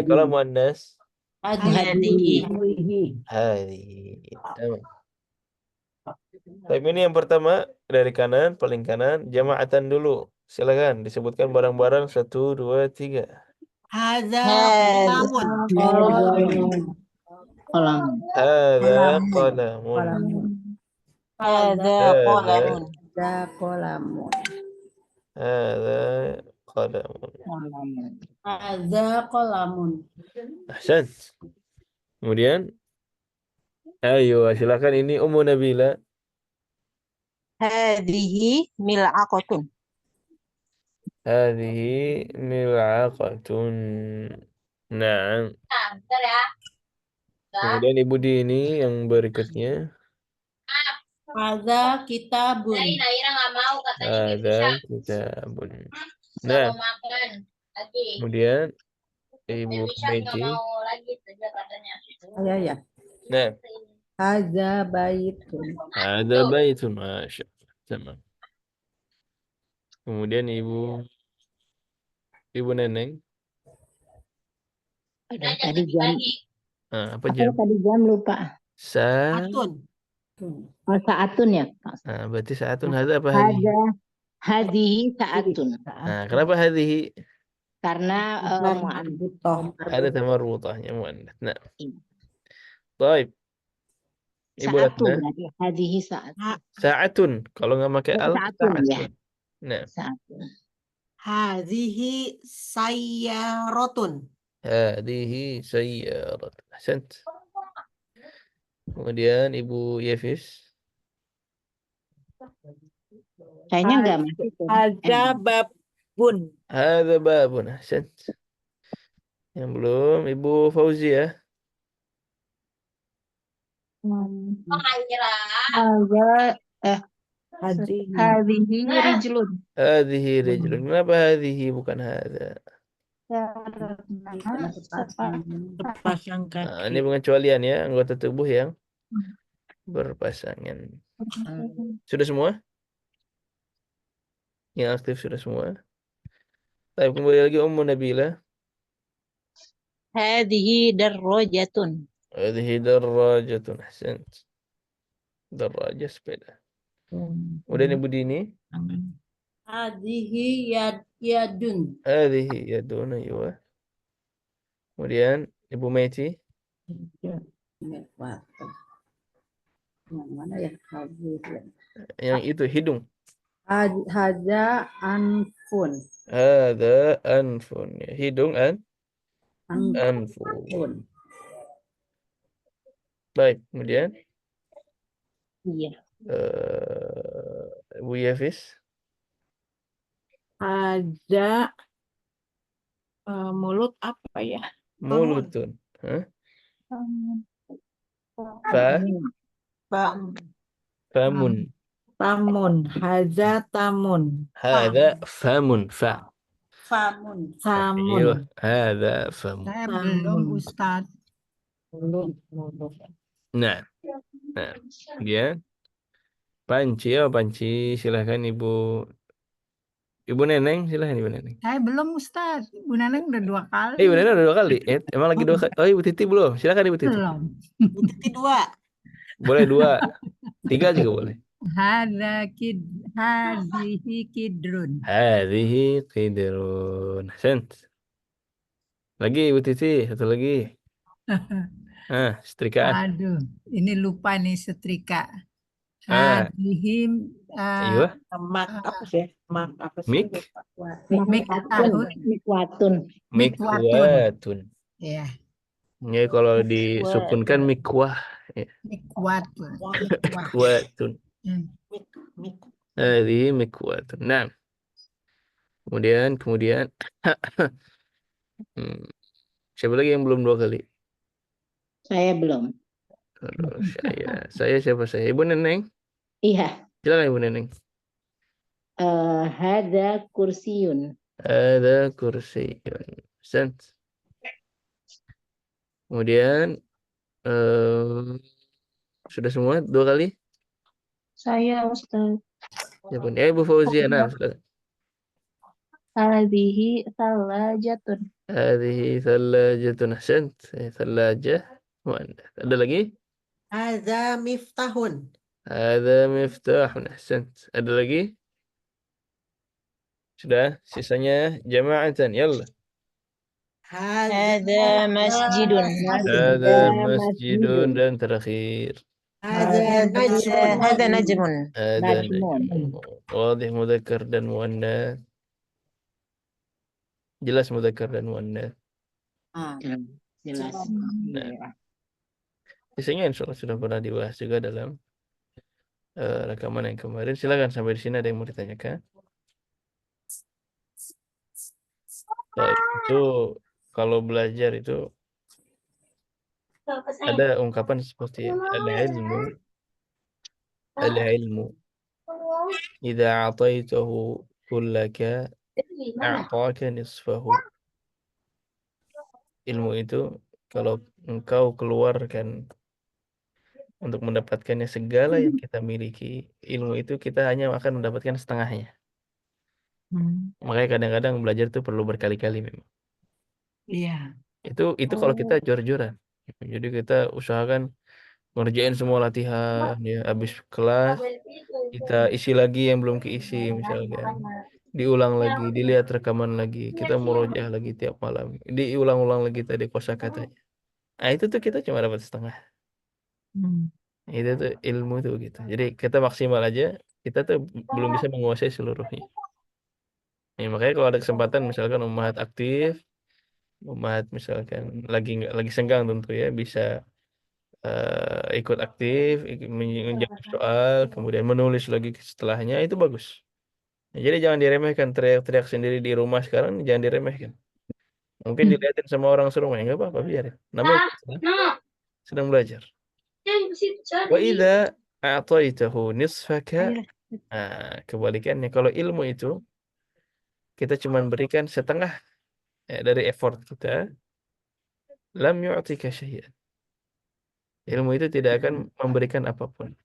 Speaker 1: Kalau muannas?
Speaker 2: Hadhihi.
Speaker 1: Hadhihi. Baik, ini yang pertama dari kanan, paling kanan, jama'atan dulu. Silakan disebutkan barang-barang 1, 2, 3.
Speaker 3: Hadza qalamun.
Speaker 1: Hadza qalamun.
Speaker 6: Hadza qalamun.
Speaker 1: Hadza qalamun.
Speaker 2: Hadza qalamun.
Speaker 1: Ahsan. Kemudian, ayo silakan ini Ummu Nabila.
Speaker 8: Hadhihi mil'aqatun.
Speaker 1: Hadhihi mil'aqatun. Naam. Kemudian Ibu Dini yang berikutnya.
Speaker 2: Hadza kitabun.
Speaker 1: Hadza kitabun. Nah, kemudian Ibu Meti.
Speaker 6: Ya.
Speaker 1: Nah,
Speaker 6: Hadza baitun.
Speaker 1: ada baitun, masya Allah. Tamam. Kemudian Ibu Neneng.
Speaker 8: Tadi jam.
Speaker 1: Apa
Speaker 8: Apa
Speaker 1: jam?
Speaker 8: tadi jam lupa.
Speaker 3: Atun.
Speaker 8: Oh, saatun ya.
Speaker 1: Berarti saatun hadza apa hadhihi?
Speaker 8: Hadhihi saatun.
Speaker 1: Kenapa hadhihi?
Speaker 8: Karena
Speaker 1: Ada tamarrutahnya muannas. Nah.
Speaker 8: Iya.
Speaker 1: Baik. Ibu
Speaker 8: saatun
Speaker 1: Ratna.
Speaker 8: berarti hadhihi saat.
Speaker 1: Sa'atun. Kalau nggak pakai al,
Speaker 8: Saatun ya.
Speaker 1: sa'atun. Nah.
Speaker 8: Saatun.
Speaker 3: Hadhihi sayyaratun.
Speaker 1: Hadhihi sayyarat. Ahsant. Kemudian Ibu Yefis.
Speaker 8: Kayaknya enggak masuk.
Speaker 5: Hadza babun.
Speaker 1: Hadza babun. Ahsant. Yang belum Ibu Fauzia.
Speaker 8: Hadhihi rijlun.
Speaker 1: Hadhihi rijlun. Kenapa hadhihi bukan hadza?
Speaker 5: Sepasang kaki.
Speaker 1: Ini pengecualian ya, anggota tubuh yang berpasangan. Sudah semua? Yang aktif sudah semua? Tapi kembali lagi Ummu Nabila.
Speaker 8: Hadhihi darrajatun.
Speaker 1: Hadhihi darrajatun. Ahsant. Darrajah sepeda. Kemudian Ibu Dini.
Speaker 2: Hadhihi yadun.
Speaker 1: Hadhihi yadun. Aywa. Kemudian Ibu Meti.
Speaker 6: Yang mana ya?
Speaker 1: Yang itu hidung.
Speaker 6: Hadza anfun.
Speaker 1: Hadza anfun. Hidung anfun. Baik, kemudian
Speaker 8: Iya.
Speaker 1: Ibu Yafis.
Speaker 5: Hadza mulut apa ya?
Speaker 1: Mulutun. Hah? Famun.
Speaker 5: Tamun. Hadza tamun.
Speaker 1: Hadza famun.
Speaker 2: Famun.
Speaker 5: Samun.
Speaker 1: Iya, hadza famun.
Speaker 5: Saya belum Ustaz.
Speaker 1: Nah, kemudian Panci, Panci, silahkan Ibu Neneng, silahkan Ibu Neneng.
Speaker 5: Saya belum Ustaz. Bu Naneng udah 2 kali.
Speaker 1: Ibu Neneng udah 2 kali. Emang lagi 2 kali. Oh, Ibu Titi belum. Silahkan Ibu Titi.
Speaker 5: Belum.
Speaker 3: Titi 2.
Speaker 1: Boleh 2. 3 juga boleh.
Speaker 5: Hadhihi kidrun.
Speaker 1: Hadhihi qidrun. Ahsant. Lagi Ibu Titi, satu lagi. Setrikaan.
Speaker 5: Aduh, ini lupa nih setrika.
Speaker 1: Ah.
Speaker 5: Hadhihi
Speaker 1: Iya.
Speaker 8: Mikwatun.
Speaker 1: Mikwatun.
Speaker 5: Ya,
Speaker 1: Ya, kalau disukunkan mikwah. Ya.
Speaker 5: mikwatun.
Speaker 1: Mikwatun. Hadhihi mikwatun. Nah. Kemudian siapa lagi yang belum 2 kali?
Speaker 8: Saya belum.
Speaker 1: Kalau saya siapa saya? Ibu Neneng.
Speaker 8: Iya.
Speaker 1: Silakan Ibu Neneng.
Speaker 8: Hadza kursiyun.
Speaker 1: Ada kursiyun. Ahsant. Kemudian sudah semua 2 kali?
Speaker 8: Saya Ustaz.
Speaker 1: Ya pun. Ibu Fauzia, nah, silakan.
Speaker 8: Hadhihi thalajatun.
Speaker 1: Hadhihi thalajatun. Ahsant. Thalajah. Ada lagi?
Speaker 3: Hadza miftahun.
Speaker 1: Hadza miftahun. Ahsant. Ada lagi? Sudah, sisanya jama'atan. Yalla.
Speaker 8: Hadza masjidun.
Speaker 1: Hadza masjidun dan terakhir.
Speaker 3: Hadza najmun.
Speaker 8: Hadza najmun.
Speaker 1: Ada najmun. Wadih mudzakkar dan muannas. Jelas mudzakkar dan muannats.
Speaker 6: Ah,
Speaker 3: Jelas.
Speaker 1: Nah, isinya insya Allah sudah pernah dibahas juga dalam rekaman yang kemarin. Silakan sampai di sini ada yang mau ditanyakan. Baik, itu kalau belajar itu ada ungkapan seperti al-ilmu idza a'taitahu kullaka a'taka nisfahu. Ilmu itu kalau engkau keluarkan untuk mendapatkannya segala yang kita miliki, ilmu itu kita hanya akan mendapatkan setengahnya. Makanya kadang-kadang belajar itu perlu berkali-kali memang.
Speaker 3: Iya.
Speaker 1: Itu kalau kita jor-joran. Jadi kita usahakan ngerjain semua latihan ya, habis kelas kita isi lagi yang belum keisi misalkan. Diulang lagi, dilihat rekaman lagi, kita murojaah lagi tiap malam. Diulang-ulang lagi tadi kosakatanya. Nah, itu tuh kita cuma dapat setengah. Itu tuh ilmu tuh gitu. Jadi kita maksimal aja, kita tuh belum bisa menguasai seluruhnya. Ya, makanya kalau ada kesempatan misalkan ummahat aktif, ummahat misalkan lagi senggang tentu ya bisa ikut aktif, menjawab soal, kemudian menulis lagi setelahnya itu bagus. Nah, jadi jangan diremehkan teriak-teriak sendiri di rumah sekarang, jangan diremehkan. Mungkin dilihatin sama orang serumah, ya nggak apa-apa biarin. Namanya sedang belajar. Wa idza a'taitahu nisfaka, kebalikannya kalau ilmu itu kita cuma berikan setengah dari effort kita, lam yu'tika syai'an. Ilmu itu tidak akan memberikan apapun.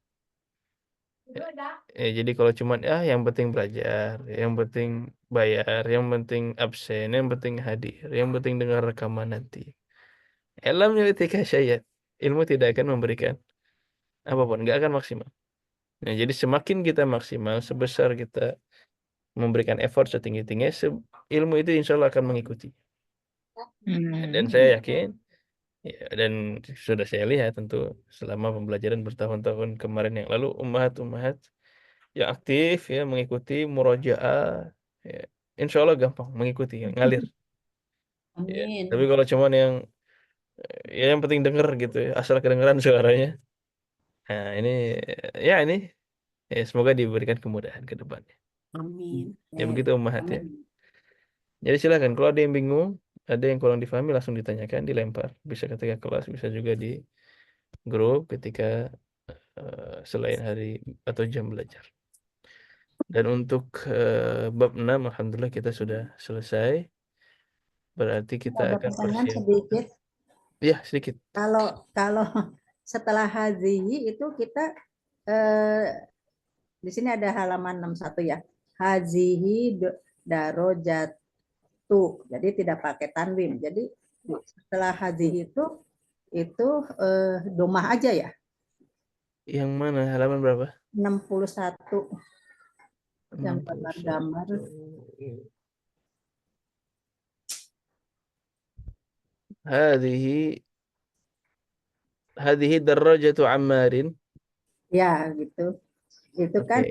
Speaker 1: Jadi kalau cuma yang penting belajar, yang penting bayar, yang penting absen, yang penting hadir, yang penting dengar rekaman nanti. Lam yu'tika syai'an. Ilmu tidak akan memberikan apapun, nggak akan maksimal. Nah, jadi semakin kita maksimal, sebesar kita memberikan effort setinggi-tingginya, ilmu itu insya Allah akan mengikuti. Dan saya yakin, ya, dan sudah saya lihat tentu selama pembelajaran bertahun-tahun kemarin yang lalu, ummahat yang aktif ya mengikuti murojaah, ya, insya Allah gampang mengikuti, ngalir. Ya,
Speaker 2: Amin.
Speaker 1: tapi kalau cuman yang penting denger gitu ya, asal kedengeran suaranya. Nah, ini semoga diberikan kemudahan ke depannya.
Speaker 3: Amin.
Speaker 1: Ya begitu ummahat ya. Jadi silakan kalau ada yang bingung, ada yang kurang difahami langsung ditanyakan, dilempar. Bisa ketika kelas, bisa juga di grup ketika selain hari atau jam belajar. Dan untuk bab 6 alhamdulillah kita sudah selesai. Berarti kita
Speaker 2: Ada
Speaker 1: akan
Speaker 2: pertanyaan
Speaker 1: bersiap.
Speaker 2: sedikit.
Speaker 1: Ya, sedikit.
Speaker 6: kalau setelah hazihi itu kita di sini ada halaman 61 ya. Hazihi darojatu. Jadi tidak pakai tanwin. Jadi setelah hazihi itu domah aja ya.
Speaker 1: Yang mana? Halaman berapa?
Speaker 6: 61 yang gambar-gambar.
Speaker 1: Hadhihi darajatu Ammarin.
Speaker 6: Ya, gitu. Itu kan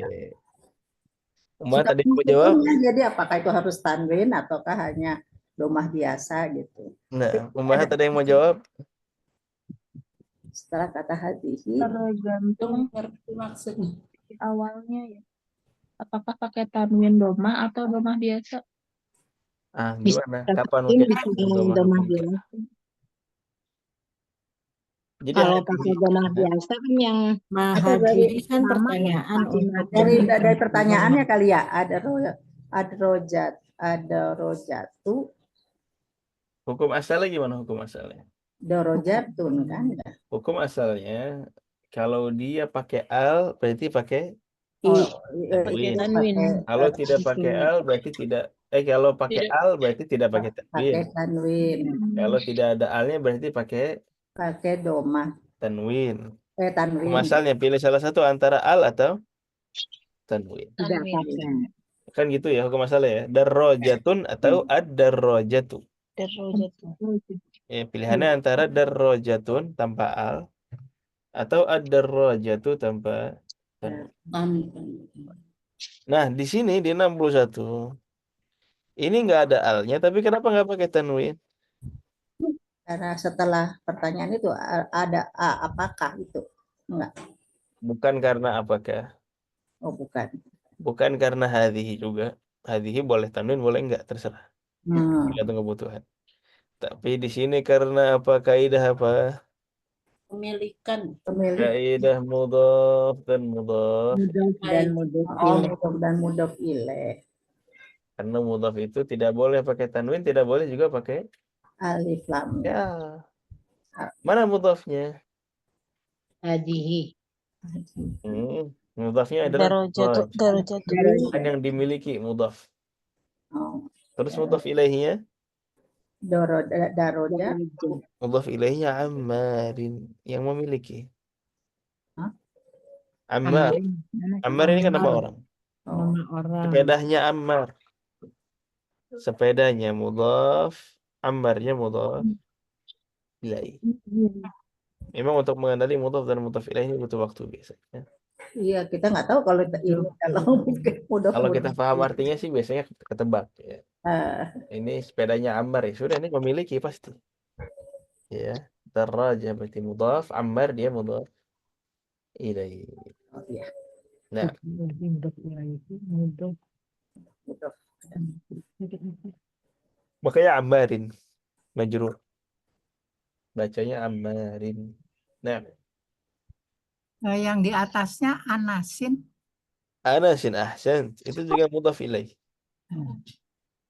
Speaker 1: Umat tadi mau jawab.
Speaker 6: Jadi apakah itu harus tanwin ataukah hanya domah biasa gitu.
Speaker 1: Nah, Umat ada yang mau jawab?
Speaker 6: Setelah kata hadhihi
Speaker 8: Tergantung
Speaker 2: Maksudnya.
Speaker 8: awalnya ya. Apakah pakai tanwin domah atau domah biasa?
Speaker 1: Gimana? Kapan mungkin
Speaker 8: domah biasa.
Speaker 1: Jadi
Speaker 8: Kalau pakai domah biasa kan yang
Speaker 5: Mahadiri kan pertanyaan
Speaker 6: dari pertanyaannya kali ya, ada rojatu.
Speaker 1: Hukum asalnya gimana hukum asalnya?
Speaker 6: Dorojatun kan?
Speaker 1: Hukum asalnya kalau dia pakai al berarti pakai
Speaker 8: tanwin.
Speaker 1: Kalau tidak pakai al berarti tidak. Kalau pakai al berarti tidak pakai
Speaker 6: tanwin.
Speaker 1: Kalau tidak ada alnya berarti pakai
Speaker 6: domah.
Speaker 1: Tanwin.
Speaker 6: Tanwin.
Speaker 1: Masalahnya pilih salah satu antara al atau tanwin.
Speaker 6: Tidak pakai.
Speaker 1: Kan gitu ya hukum masalah ya. Darrojatun atau ad-darrojatu. Pilihannya antara darrojatun tanpa al atau ad-darrojatu tanpa tanwin. Nah, di sini di 61 Ini nggak ada alnya, tapi kenapa nggak pakai tanwin?
Speaker 6: Karena setelah pertanyaan itu ada apakah itu? Enggak.
Speaker 1: Bukan karena apakah?
Speaker 6: Oh, bukan.
Speaker 1: Bukan karena hadhihi juga. Hadhihi boleh tanwin, boleh enggak, terserah. Tergantung kebutuhan. Tapi di sini karena apa? Kaidah apa?
Speaker 2: Pemilikan.
Speaker 6: Pemilik
Speaker 1: Kaidah mudhaf dan mudhaf.
Speaker 7: Dan mudhof ilaih.
Speaker 6: mudhof dan mudhof ilaih.
Speaker 1: Karena mudhaf itu tidak boleh pakai tanwin, tidak boleh juga pakai
Speaker 6: Alif lam.
Speaker 1: ya. Mana mudhafnya?
Speaker 7: Hadihi.
Speaker 1: Mudhafnya adalah
Speaker 8: Darajatu,
Speaker 1: raj.
Speaker 8: darajatu.
Speaker 1: Bukan yang dimiliki mudhaf.
Speaker 6: Oh,
Speaker 1: Terus mudhaf ilaihnya?
Speaker 6: daroja.
Speaker 1: Mudhaf ilaihnya Ammarin, yang memiliki.
Speaker 6: Hah?
Speaker 1: Ammar. Ammar ini kan nama
Speaker 5: Ammar.
Speaker 1: orang.
Speaker 6: Oh,
Speaker 5: Nama orang.
Speaker 1: Sepedanya Ammar. Sepedanya mudhaf, Ammarnya mudhaf ilaih. Memang untuk mengenali mudhaf dan mudhaf ilaih ini butuh waktu biasanya.
Speaker 6: iya, kita nggak tahu kalau ini kalau mudhof.
Speaker 1: Kalau kita paham artinya sih biasanya ketebak ya. Ini sepedanya Ammar ya. Sudah, ini memiliki pasti. Ya. Daraja berarti mudhaf, Ammar dia mudhaf ilaih.
Speaker 6: Oh, iya.
Speaker 1: Nah,
Speaker 6: Mudhof.
Speaker 1: makanya Ammarin majrur. Bacanya Ammarin. Nah,
Speaker 9: Yang di atasnya anasin.
Speaker 1: Anasin ahsan itu juga mudhaf ilaih.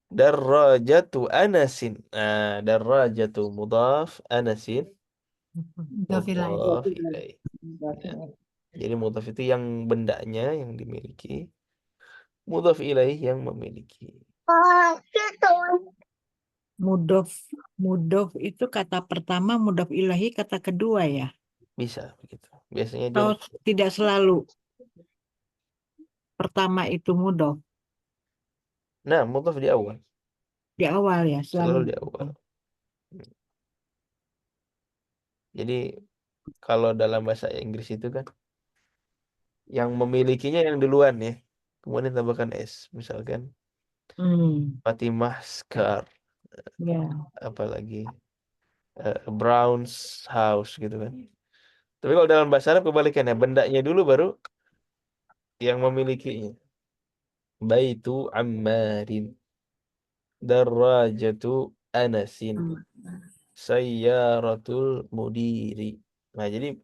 Speaker 1: Darajatu Anasin. Nah, darajatu mudhaf, Anasin
Speaker 9: Mudhof ilaih.
Speaker 1: mudhaf ilaih. Ya. Jadi mudhaf itu yang bendanya yang dimiliki. Mudhaf ilaih yang memiliki.
Speaker 5: Mudhof itu kata pertama, mudhof ilahi kata kedua ya.
Speaker 1: Bisa begitu. Biasanya dia
Speaker 5: Atau tidak selalu pertama itu mudhof
Speaker 1: nah, mudhaf di awal.
Speaker 5: di awal ya,
Speaker 1: Selalu
Speaker 5: selalu.
Speaker 1: di awal. Jadi kalau dalam bahasa Inggris itu kan yang memilikinya yang duluan ya. Kemudian tambahkan S. Misalkan Fatimah Scar,
Speaker 5: Ya.
Speaker 1: apalagi Brown's house gitu kan. Tapi kalau dalam bahasa Arab kebalikannya, bendanya dulu baru yang memilikinya. Baitu Ammarin, Darajatu Anasin, Sayyaratul Mudiri. Nah, jadi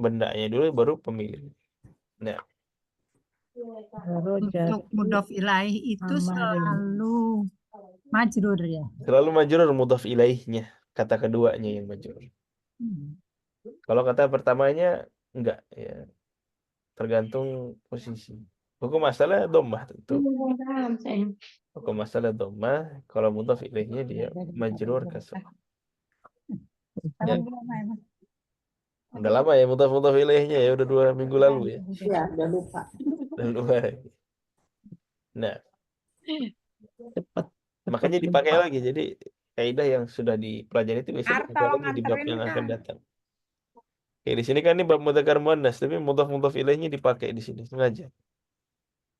Speaker 1: bendanya dulu baru pemilik. Nah,
Speaker 9: Untuk mudhof ilaih itu selalu majrur ya.
Speaker 1: selalu majrur mudhaf ilaihnya, kata keduanya yang majrur. Kalau kata pertamanya enggak ya. Tergantung posisi. Hukum masalah dhammah tentu. Hukum masalah dhammah, kalau mudhaf ilaihnya dia majrur kasrah. Ya. Udah lama ya mudhaf ilaihnya ya, udah 2 minggu lalu ya.
Speaker 6: Iya, udah lupa.
Speaker 1: Udah lupa. Nah, makanya dipakai lagi. Jadi kaidah yang sudah dipelajari itu biasanya dipakai lagi di bab yang akan datang. Oke, di sini kan ini bab mudzakkar muannas, tapi mudhaf ilaihnya dipakai di sini sengaja.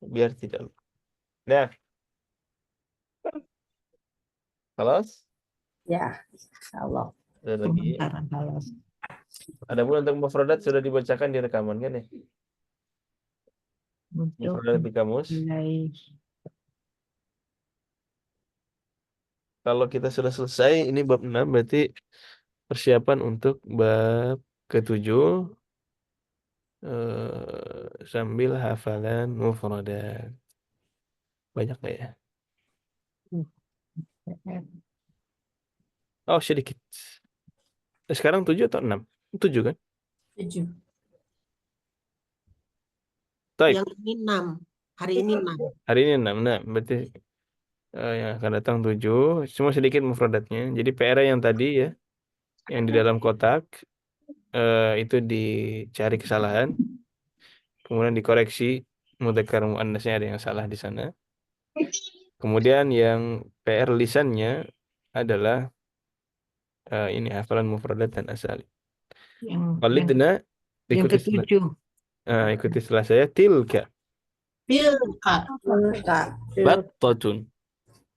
Speaker 1: Biar tidak lupa. Nah. Halas?
Speaker 6: Ya, insyaallah.
Speaker 1: Ada lagi. Ada pun untuk mufradat sudah dibacakan di rekaman kan ya? Mufradat di kamus. Kalau kita sudah selesai, ini bab 6 berarti persiapan untuk bab ke-7 sambil hafalan mufradat. Banyak nggak ya? Oh, sedikit. Sekarang 7 atau 6? 7 kan?
Speaker 2: 7.
Speaker 1: Taib.
Speaker 3: Yang ini 6. Hari ini 6.
Speaker 1: Hari ini 6. Nah, berarti yang akan datang 7. Cuma sedikit mufradatnya. Jadi PR yang tadi ya, yang di dalam kotak, itu dicari kesalahan. Kemudian dikoreksi, mudzakkar muannasnya ada yang salah di sana. Kemudian yang PR lisannya adalah ini hafalan mufradat dan asali. Walidna
Speaker 5: Yang ke-7.
Speaker 1: Ikuti setelah saya. Tilka
Speaker 3: Tilka.
Speaker 1: battatun.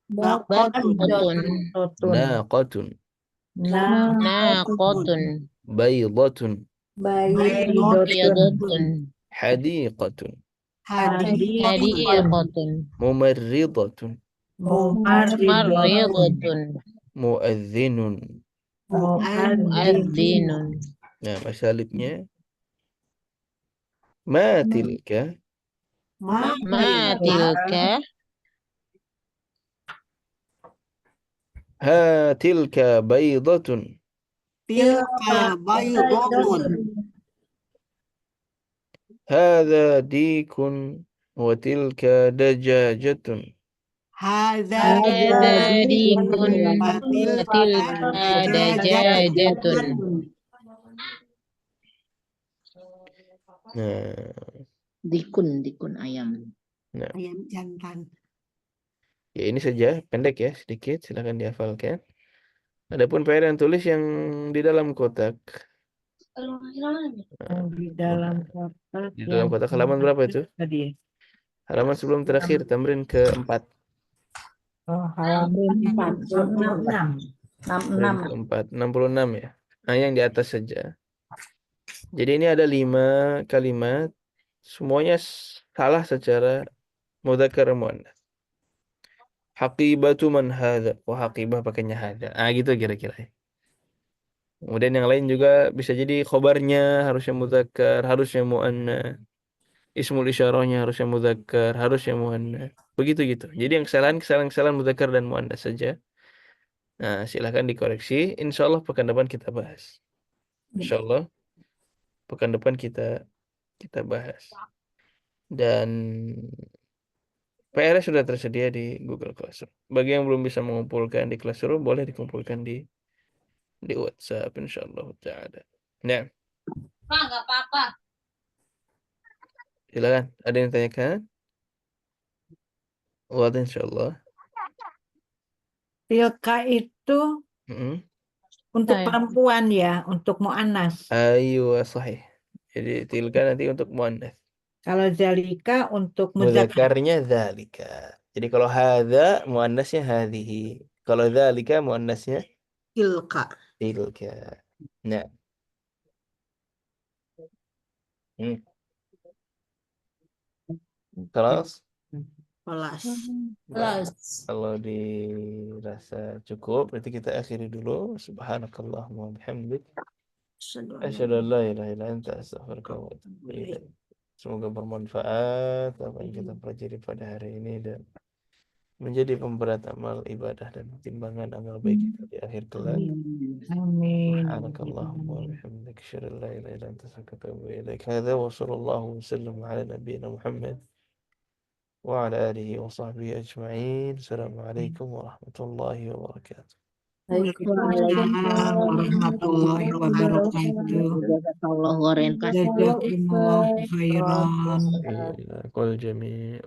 Speaker 3: Baqatun.
Speaker 7: Batun.
Speaker 5: Totun.
Speaker 1: naqatun,
Speaker 7: Naqatun.
Speaker 1: baydatun,
Speaker 3: Baydotun.
Speaker 7: Qiyadatun.
Speaker 1: hadiqatun,
Speaker 3: Hadiqatun.
Speaker 7: Hadiqatun.
Speaker 1: mumarridatun,
Speaker 5: Mumarridatun.
Speaker 7: Marridatun.
Speaker 1: muadzinun.
Speaker 7: Muadzinun.
Speaker 1: Nah, masalibnya ma tilka
Speaker 7: Ma tilka.
Speaker 1: ha tilka baydatun
Speaker 3: Tilka baydotun.
Speaker 1: hadza dikun wa tilka dajajatun.
Speaker 3: Hadza
Speaker 7: Hadza dikun.
Speaker 3: wa
Speaker 7: Wa
Speaker 3: tilka
Speaker 7: tilka dajajatun.
Speaker 1: Nah,
Speaker 7: Dikun ayam.
Speaker 3: ayam jantan.
Speaker 1: ya ini saja pendek ya, sedikit, silakan dihafalkan. Adapun PR yang tulis yang di dalam kotak.
Speaker 5: Di dalam kotak.
Speaker 1: Di dalam kotak halaman berapa itu?
Speaker 5: Tadi.
Speaker 1: Halaman sebelum terakhir, tamrin ke-4.
Speaker 5: Oh, halaman 4.
Speaker 6: 66.
Speaker 1: Keempat, 66 ya. Nah, yang di atas saja. Jadi ini ada 5 kalimat, semuanya salah secara mudzakkar muannats. Haqibatu man hadza. Wah, haqibah pakainya hadza. Ah, gitu kira-kira. Kemudian yang lain juga bisa jadi khobarnya harusnya mudzakkar, harusnya muannats. Ismul isyarahnya harusnya mudzakkar, harusnya muannats. Begitu gitu. Jadi yang kesalahan mudzakkar dan muannats saja. Nah, silahkan dikoreksi. Insya Allah pekan depan kita bahas. Insya Allah pekan depan kita bahas. Dan PR sudah tersedia di Google Classroom. Bagi yang belum bisa mengumpulkan di Classroom, boleh dikumpulkan di WhatsApp, insya Allah ta'ala. Nah,
Speaker 8: Pak, nggak apa-apa.
Speaker 1: silakan. Ada yang tanyakan? Wadah insya Allah.
Speaker 5: Tilka itu untuk
Speaker 8: Saya.
Speaker 5: perempuan ya, untuk mu'annas.
Speaker 1: Ayo, sahih. Jadi tilka nanti untuk muannats.
Speaker 5: Kalau zalika untuk muzakkar.
Speaker 1: Mudzakarnya dzalika. Jadi kalau hadza muannasnya hadhihi. Kalau dzalika muannasnya
Speaker 3: Tilka.
Speaker 1: tilka. Nah. Kelas?
Speaker 3: Kelas.
Speaker 2: Kelas.
Speaker 1: Kalau dirasa cukup, berarti kita akhiri dulu. Subhanakallahumma wa bihamdik. Asyhadu an la ilaha illa anta astaghfiruka wa atubu ilaik. Semoga bermanfaat apa yang kita pelajari pada hari ini dan menjadi pemberat amal ibadah dan timbangan amal baik kita di akhir kelak.
Speaker 5: Amin.
Speaker 1: Subhanakallahumma wa bihamdika asyhadu an la ilaha illa anta astaghfiruka wa atubu ilaik. Hadza wa sallallahu wa sallam ala nabiyyina Muhammad wa ala alihi wa sahbihi ajma'in. Assalamualaikum warahmatullahi wabarakatuh.
Speaker 3: Waalaikumsalam warahmatullahi wabarakatuh.
Speaker 7: Jazakallahu khairan kasih.
Speaker 3: Jazakumullahu khairan.
Speaker 1: Qul jami'